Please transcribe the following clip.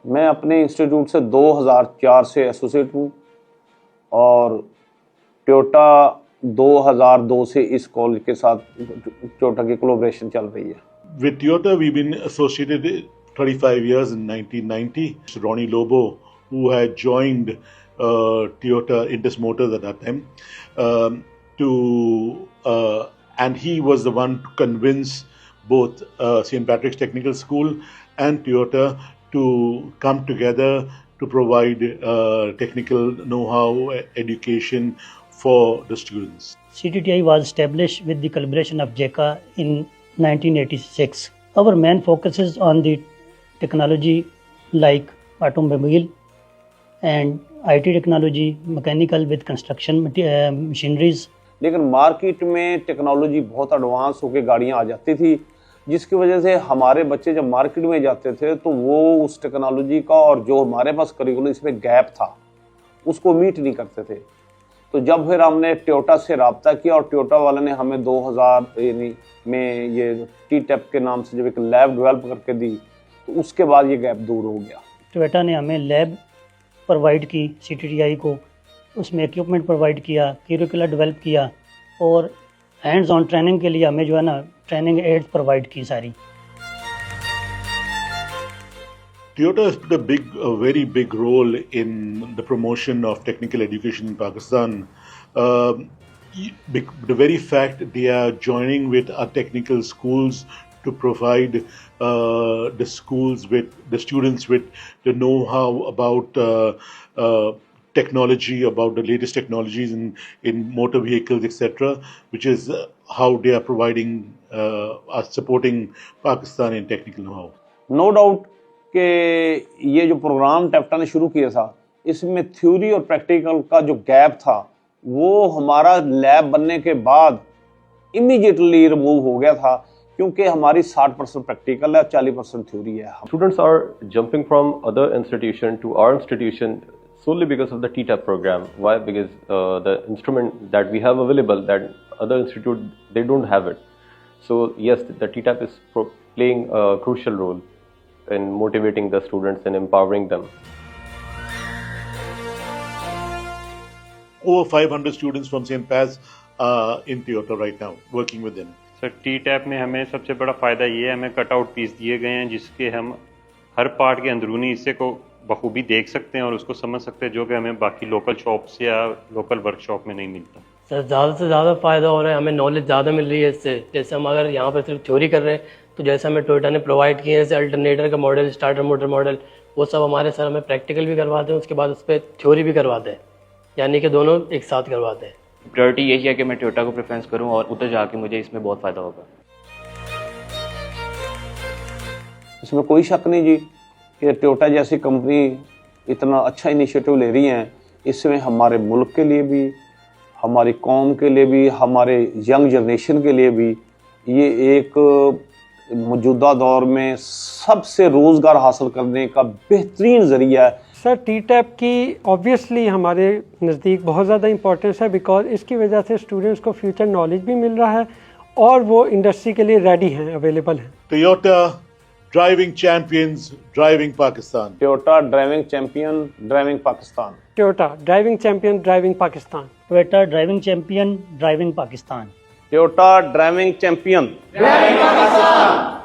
मैं अपने इंस्टीट्यूट से 2004 से एसोसिएट हूँ और टोयोटा 2002 से इस कॉलेज के साथ टोयोटा की कोलैबोरेशन चल रही है। With Toyota, we've been associated 35 years in 1990. Ronnie Lobo, who had joined Toyota Indus Motors at that time, and he was the one to convince both St. Patrick's Technical School and Toyota to come together to provide technical know-how, education for the students. CTTI was established with the collaboration of JECA in 1986. Our main focus is on the technology like automobile and IT technology, mechanical with construction machineries. लेकिन market में technology बहुत advance होकर गाड़ियां आ जाती थी, जिसकी वजह से हमारे बच्चे जब मार्केट में जाते थे तो वो उस टेक्नोलॉजी का और जो हमारे पास करिकुलम इसमें गैप था उसको मीट नहीं करते थे। तो जब फिर हमने टोयोटा से रब्ता किया और टोयोटा वाले ने हमें 2000 में ये टी-टैप के नाम से जब एक लैब डेवलप करके दी तो उसके बाद ये गैप दूर हो गया। टोयोटा ने हमें लैब प्रोवाइड की CTTI को, उसमें इक्विपमेंट प्रोवाइड किया, करिकुलर डेवलप किया और हैंड्स ऑन ट्रेनिंग के लिए हमें जो है ना ट्रेनिंग एड्स प्रोवाइड की सारी। Toyota has played a very big role in the promotion of technical education in Pakistan. The very fact they are joining with our technical schools to provide the schools with the students with the know-how about technology, about the latest technologies in motor vehicles, etc., which is how they are providing, are supporting Pakistan in technical know-how. No doubt कि ये जो programme टैप्टा ने शुरू किया था इसमें theory और practical का जो गैप था वो हमारा लैब बनने के बाद इमीडिएटली रिमूव हो गया था, क्योंकि हमारी 60% प्रैक्टिकल है, 40% थ्योरी है। Students are jumping from other institution to our institution solely because of the TTAP program. Why? Because the instrument that we have available, that other institute, they don't have it. So yes, the TTAP is playing a crucial role in motivating the students and empowering them. Over 500 students from St. Paz are in Toyota right now, working with them. Sir T-tap में हमें सबसे बड़ा फ़ायदा ये है, हमें cutout piece दिए गए हैं जिसके हम हर पार्ट के अंदरूनी हिस्से को बखूबी देख सकते हैं और उसको समझ सकते हैं, जो कि हमें बाकी लोकल शॉप्स या लोकल वर्कशॉप में नहीं मिलता। सर ज़्यादा से ज़्यादा फ़ायदा हो रहा है, हमें नॉलेज ज़्यादा मिल रही है इससे। जैसे हम अगर यहाँ पर सिर्फ थ्योरी कर रहे हैं तो जैसे हमें टोयोटा ने प्रोवाइड किए जैसे अल्टरनेटर का मॉडल, स्टार्टर मोटर मॉडल, वो सब हमारे सर हमें प्रैक्टिकल भी करवाते हैं, उसके बाद उस पर थ्योरी भी करवाते हैं, यानी कि दोनों एक साथ करवाते हैं। प्रायोरिटी यही है कि मैं टोयोटा को प्रेफरेंस करूं और उधर जाके मुझे इसमें बहुत फ़ायदा होगा। इसमें कोई शक नहीं जी कि टोयोटा जैसी कंपनी इतना अच्छा इनिशिएटिव ले रही हैं, इसमें हमारे मुल्क के लिए भी, हमारी कौम के लिए भी, हमारे यंग जनरेशन के लिए भी ये एक मौजूदा दौर में सबसे रोज़गार हासिल करने का बेहतरीन ज़रिया है। सर टी-टैप की ऑब्वियसली हमारे नज़दीक बहुत ज़्यादा इम्पोर्टेंस है, बिकॉज इसकी वजह से स्टूडेंट्स को फ्यूचर नॉलेज भी मिल रहा है और वो इंडस्ट्री के लिए रेडी हैं, अवेलेबल हैं। Toyota driving champions, driving Pakistan. Toyota driving champion, driving Pakistan. Toyota driving champion, driving Pakistan. Toyota driving champion, driving Pakistan. Toyota driving champion, driving Pakistan.